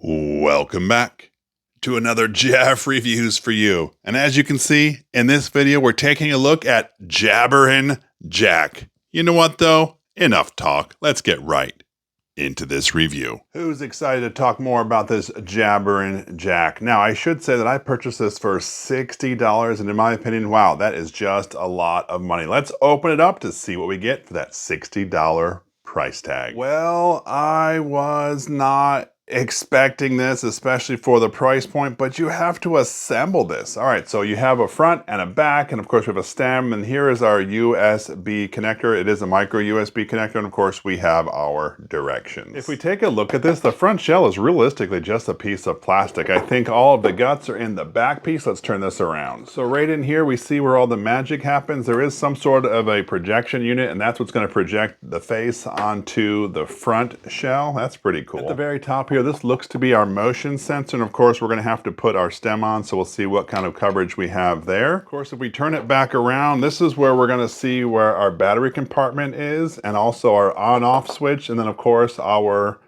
Welcome back to another Jaff Reviews for you. And as you can see, in this video, we're taking a look at Jabberin Jack. You know what though? Enough talk. Let's get right into this review. Who's excited to talk more about this Jabberin Jack? Now, I should say that I purchased this for $60, and in my opinion, wow, that is just a lot of money. Let's open it up to see what we get for that $60 price tag. Well, I was not expecting this, especially for the price point, but you have to assemble this. All right, so you have a front and a back, and of course we have a stem, and here is our USB connector. It is a micro USB connector, and of course we have our directions. If we take a look at this, the front shell is realistically just a piece of plastic. I think all of the guts are in the back piece. Let's turn this around. So right in here we see where all the magic happens. There is some sort of a projection unit, and that's what's going to project the face onto the front shell. That's pretty cool. At the very top here, this looks to be our motion sensor, and of course we're going to have to put our stem on, so we'll see what kind of coverage we have there. Of course, if we turn it back around, this is where we're going to see where our battery compartment is, and also our on-off switch, and then of course our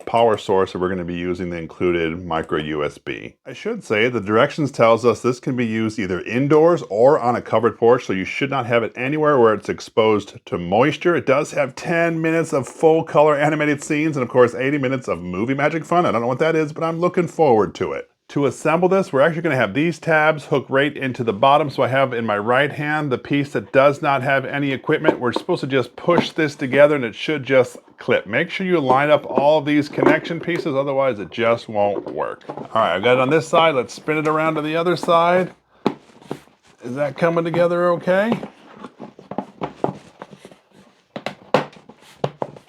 power source that we're going to be using the included micro USB. I should say the directions tells us this can be used either indoors or on a covered porch, so you should not have it anywhere where it's exposed to moisture. It does have 10 minutes of full color animated scenes and of course 80 minutes of movie magic fun. I don't know what that is, but I'm looking forward to it. To assemble this, we're actually going to have these tabs hook right into the bottom. So I have in my right hand the piece that does not have any equipment. We're supposed to just push this together and it should just clip. Make sure you line up all of these connection pieces, otherwise it just won't work. All right, I've got it on this side. Let's spin it around to the other side. Is that coming together okay?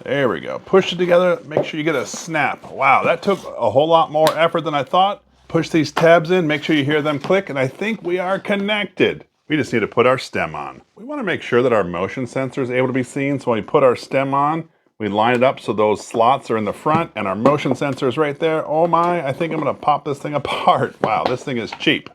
There we go. Push it together. Make sure you get a snap. Wow, that took a whole lot more effort than I thought. Push these tabs in, make sure you hear them click, and I think we are connected. We just need to put our stem on. We want to make sure that our motion sensor is able to be seen, so when we put our stem on, we line it up so those slots are in the front, and our motion sensor is right there. Oh my, I think I'm going to pop this thing apart. Wow, this thing is cheap.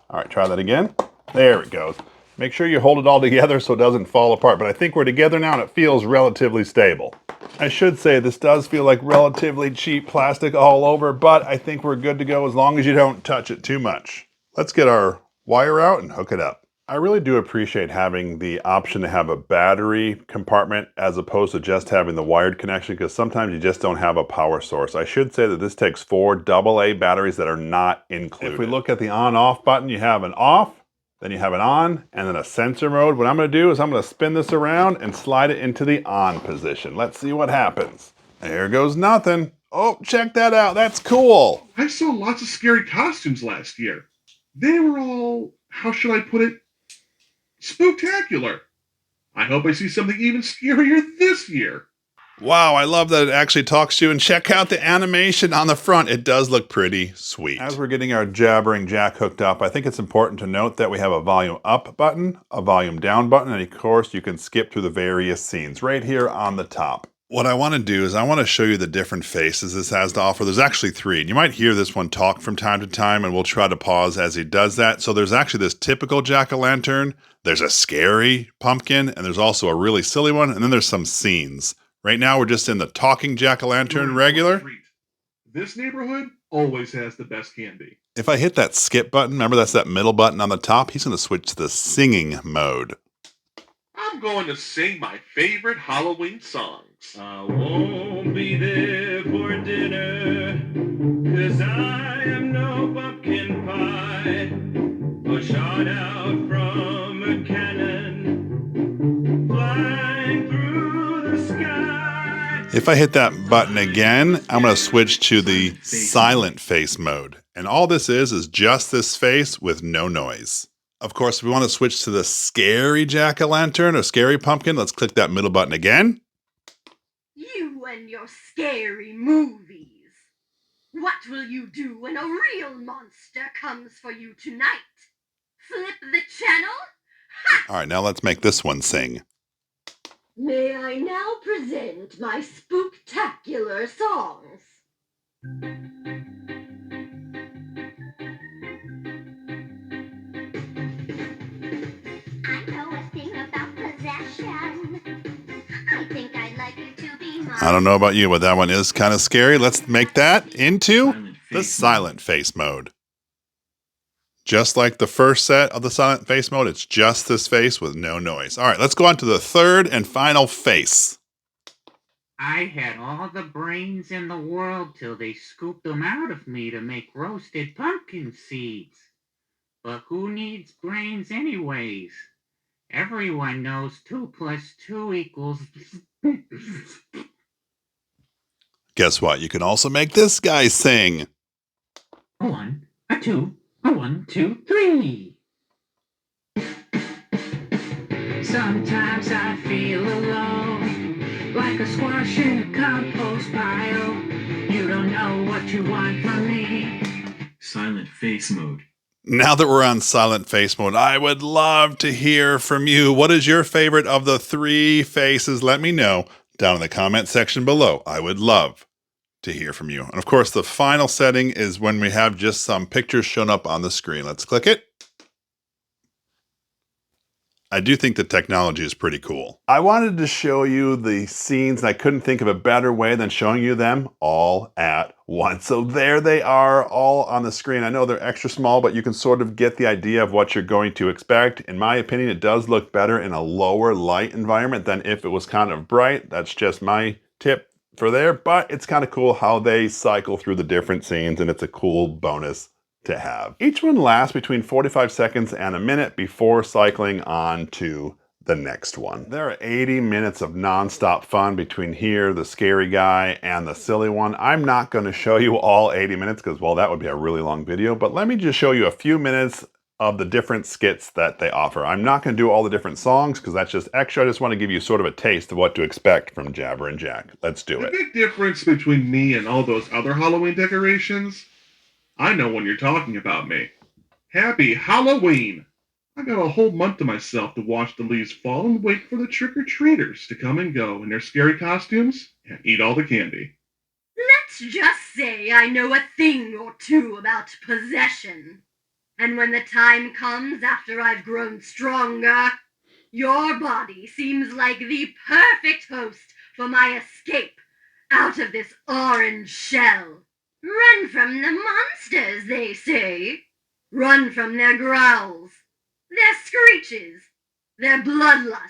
All right, try that again. There it goes. Make sure you hold it all together so it doesn't fall apart, but I think we're together now and it feels relatively stable. I should say this does feel like relatively cheap plastic all over, but I think we're good to go as long as you don't touch it too much. Let's get our wire out and hook it up. I really do appreciate having the option to have a battery compartment as opposed to just having the wired connection, because sometimes you just don't have a power source. I should say that this takes 4 AA batteries that are not included. If we look at the on-off button, you have an off, then you have an on, and then a sensor mode. What I'm going to do is I'm going to spin this around and slide it into the on position. Let's see what happens. There goes nothing. Oh, check that out. That's cool. I saw lots of scary costumes last year. They were all, how should I put it, spooktacular. I hope I see something even scarier this year. Wow, I love that it actually talks to you, and check out the animation on the front. It does look pretty sweet. As we're getting our Jabberin Jack hooked up, I think it's important to note that we have a volume up button, a volume down button, and of course you can skip through the various scenes right here on the top. What I want to do is I want to show you the different faces this has to offer. There's actually 3, and you might hear this one talk from time to time, and we'll try to pause as he does that. So there's actually this typical jack-o'-lantern, there's a scary pumpkin, and there's also a really silly one, and then there's some scenes. Right now, we're just in the talking jack-o'-lantern regular. This neighborhood always has the best candy. If I hit that skip button, remember that's that middle button on the top, he's going to switch to the singing mode. I'm going to sing my favorite Halloween songs. I won't be there for dinner, 'cause I am no pumpkin pie, or shot out from a cannon, flying through the sky. If I hit that button again, I'm going to switch to the silent face mode. And all this is just this face with no noise. Of course, if we want to switch to the scary jack-o'-lantern or scary pumpkin, let's click that middle button again. You and your scary movies. What will you do when a real monster comes for you tonight? Flip the channel? Ha! All right, now let's make this one sing. May I now present my spooktacular songs? I know a thing about possession. I think I'd like it to be mine. I don't know about you, but that one is kind of scary. Let's make that into the silent face mode. Just like the first set of the silent face mode, it's just this face with no noise. All right, let's go on to the third and final face. I had all the brains in the world till they scooped them out of me to make roasted pumpkin seeds. But who needs brains anyways? Everyone knows 2 + 2 equals... Guess what? You can also make this guy sing. A 1, a 2, a 1, 2, 3. Sometimes I feel alone, like a squash in a compost pile. You don't know what you want from me. Silent face mode. Now that we're on silent face mode, I would love to hear from you. What is your favorite of the 3 faces? Let me know down in the comment section below. I would love to hear from you. And of course, the final setting is when we have just some pictures shown up on the screen. Let's click it. I do think the technology is pretty cool. I wanted to show you the scenes, and I couldn't think of a better way than showing you them all at once. So there they are, all on the screen. I know they're extra small, but you can sort of get the idea of what you're going to expect. In my opinion, it does look better in a lower light environment than if it was kind of bright. That's just my tip for there, but it's kind of cool how they cycle through the different scenes, and it's a cool bonus to have. Each one lasts between 45 seconds and a minute before cycling on to the next one. There are 80 minutes of non-stop fun between here, the scary guy, and the silly one. I'm not going to show you all 80 minutes because, well, that would be a really long video, but let me just show you a few minutes of the different skits that they offer. I'm not going to do all the different songs because that's just extra. I just want to give you sort of a taste of what to expect from Jabberin Jack. Let's do it. The big difference between me and all those other Halloween decorations, I know when you're talking about me. Happy Halloween! I got a whole month to myself to watch the leaves fall and wait for the trick-or-treaters to come and go in their scary costumes and eat all the candy. Let's just say I know a thing or two about possession. And when the time comes after I've grown stronger, your body seems like the perfect host for my escape out of this orange shell. Run from the monsters, they say. Run from their growls, their screeches, their bloodlust.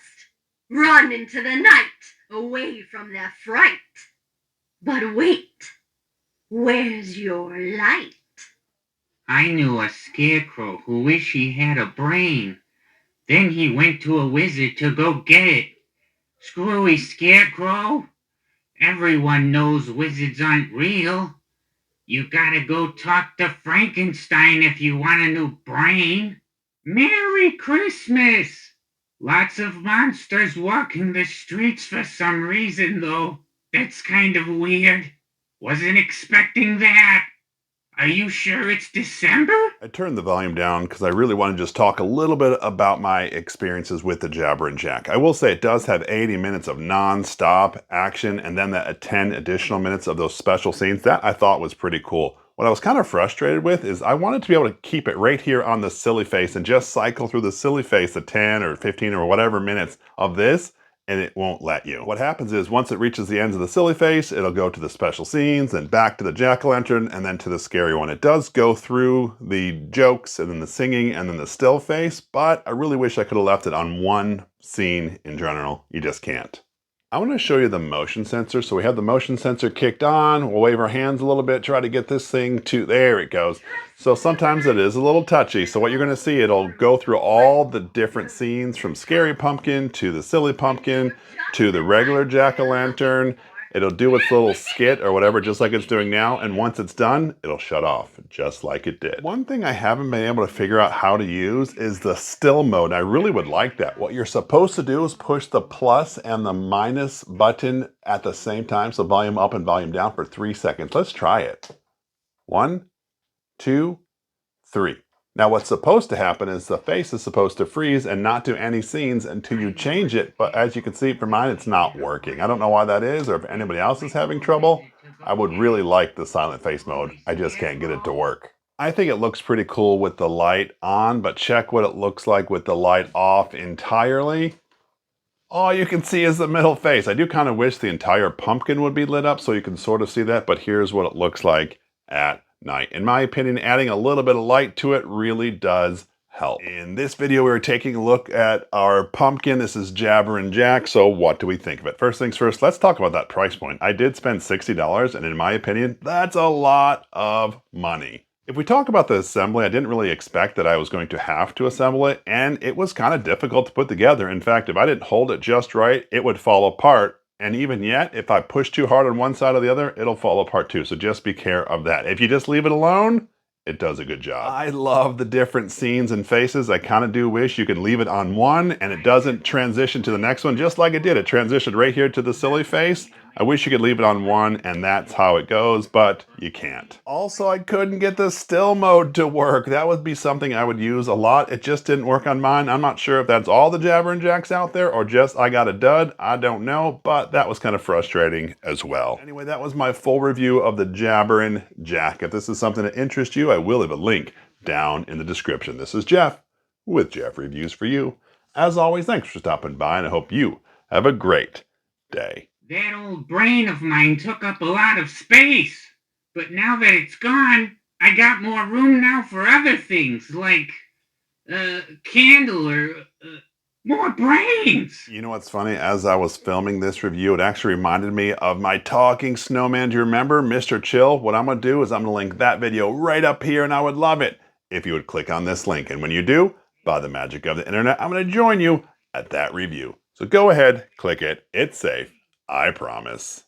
Run into the night, away from their fright. But wait, where's your light? I knew a scarecrow who wished he had a brain. Then he went to a wizard to go get it. Screwy scarecrow. Everyone knows wizards aren't real. You gotta go talk to Frankenstein if you want a new brain. Merry Christmas! Lots of monsters walking the streets for some reason, though. That's kind of weird. Wasn't expecting that. Are you sure it's December? I turned the volume down because I really want to just talk a little bit about my experiences with the Jabberin Jack. I will say it does have 80 minutes of non-stop action and then that 10 additional minutes of those special scenes. That I thought was pretty cool. What I was kind of frustrated with is I wanted to be able to keep it right here on the silly face and just cycle through the silly face the 10 or 15 or whatever minutes of this, and it won't let you. What happens is once it reaches the ends of the silly face, it'll go to the special scenes, then back to the jack-o'-lantern, and then to the scary one. It does go through the jokes and then the singing and then the still face, but I really wish I could have left it on one scene in general. You just can't. I want to show you the motion sensor. So we have the motion sensor kicked on. We'll wave our hands a little bit, try to get this thing to, there it goes. So sometimes it is a little touchy. So what you're going to see, it'll go through all the different scenes from Scary Pumpkin to the Silly Pumpkin to the regular jack-o'-lantern. It'll do its little skit or whatever, just like it's doing now. And once it's done, it'll shut off just like it did. One thing I haven't been able to figure out how to use is the still mode. I really would like that. What you're supposed to do is push the plus and the minus button at the same time. So volume up and volume down for 3 seconds. Let's try it. 1, 2, 3. Now what's supposed to happen is the face is supposed to freeze and not do any scenes until you change it, but as you can see for mine, it's not working. I don't know why that is, or if anybody else is having trouble. I would really like the silent face mode. I just can't get it to work. I think it looks pretty cool with the light on, but check what it looks like with the light off entirely. All you can see is the middle face. I do kind of wish the entire pumpkin would be lit up so you can sort of see that, but here's what it looks like at night. In my opinion, adding a little bit of light to it really does help. In this video, we were taking a look at our pumpkin. This is Jabberin Jack. So what do we think of it? First things first, let's talk about that price point. I did spend $60, and in my opinion, that's a lot of money. If we talk about the assembly, I didn't really expect that I was going to have to assemble it, and it was kind of difficult to put together. In fact, if I didn't hold it just right, it would fall apart. And even yet, if I push too hard on one side or the other, it'll fall apart too. So just be care of that. If you just leave it alone, it does a good job. I love the different scenes and faces. I kind of do wish you could leave it on one and it doesn't transition to the next one just like it did. It transitioned right here to the silly face. I wish you could leave it on one and that's how it goes, but you can't. Also, I couldn't get the still mode to work. That would be something I would use a lot. It just didn't work on mine. I'm not sure if that's all the Jabberin Jacks out there or just I got a dud. I don't know, but that was kind of frustrating as well. Anyway, that was my full review of the Jabberin Jack. If this is something that interests you, I will leave a link down in the description. This is Jeff with Jeff Reviews for you. As always, thanks for stopping by and I hope you have a great day. That old brain of mine took up a lot of space, but now that it's gone, I got more room now for other things, like, candle or, more brains! You know what's funny? As I was filming this review, it actually reminded me of my talking snowman. Do you remember Mr. Chill? What I'm going to do is I'm going to link that video right up here, and I would love it if you would click on this link. And when you do, by the magic of the internet, I'm going to join you at that review. So go ahead, click it. It's safe. I promise.